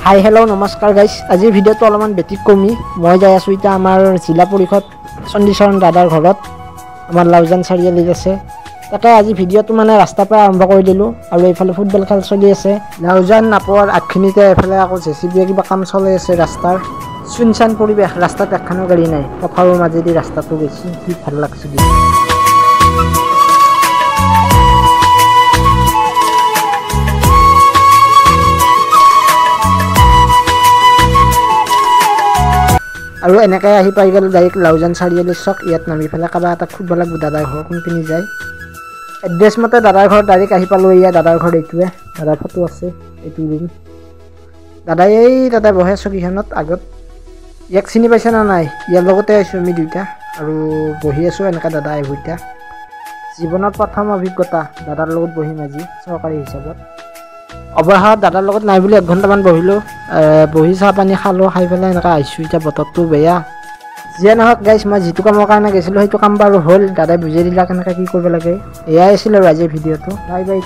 Hi hello' নমস্কাৰ guys. আজিৰ ভিডিঅ'টো অলপমান বেটিক কমি মই যাই আছোঁ এতিয়া আমাৰ জিলা পৰিষদ চণ্ডীচৰণ দাদাৰ ঘৰত, আমাৰ লাউজান চাৰিআলিত আছে। তাকে আজি ভিডিঅ'টো মানে ৰাস্তাৰ পৰা আৰম্ভ কৰি দিলোঁ আৰু এইফালে ফুটবল খেল চলি আছে। লাউজান নাপোৱাৰ আগখিনিতে এইফালে আকৌ জেচিবিয়ে কিবা কাম চলাই আছে ৰাস্তাৰ। চুনচান পৰিৱেশ, ৰাস্তাত এখনো গাড়ী নাই, পথাৰৰ মাজেদি ৰাস্তাটো গৈছে, কি ভাল লাগছে দেখি। আৰু এনেকৈ আহি পাই গ'ল ডাইৰেক্ট লাউজান চাৰিআলিৰ চক। ইয়াত নামি পেলাই কাৰোবাৰ এটাক সুধিব লাগিব দাদাৰ ঘৰ কোনপিনে যায়। এড্ৰেছ মতে দাদাৰ ঘৰত ডাইৰেক্ট আহি পালোঁ। এয়া দাদাৰ ঘৰ, এইটোৱে দাদাৰ ফটো আছে, এইটো ৰুম। দাদাই তাতে বহে চকীখনত আগত। ইয়াক চিনি পাইছে না নাই? ইয়াৰ লগতে আছোঁ আমি দুইটা আৰু বহি আছোঁ এনেকৈ দাদা আহিব এতিয়া। জীৱনৰ প্ৰথম অভিজ্ঞতা দাদাৰ লগত বহিম আজি চৰকাৰী হিচাপত। অৱশেষত দাদাৰ লগত নাই বুলি 1 ঘণ্টামান বহিলোঁ, বহি চাহ পানী খালোঁ, খাই পেলাই এনেকৈ আহিছোঁ। এতিয়া বতৰটো বেয়া, যিয়ে নহওক গাইজ, মই যিটো কামৰ কাৰণে গৈছিলোঁ সেইটো কাম বাৰু হ'ল। দাদাই বুজাই দিলে কেনেকৈ কি কৰিব লাগে। এয়াই আছিল আৰু আজিৰ ভিডিঅ'টো। Bye bye.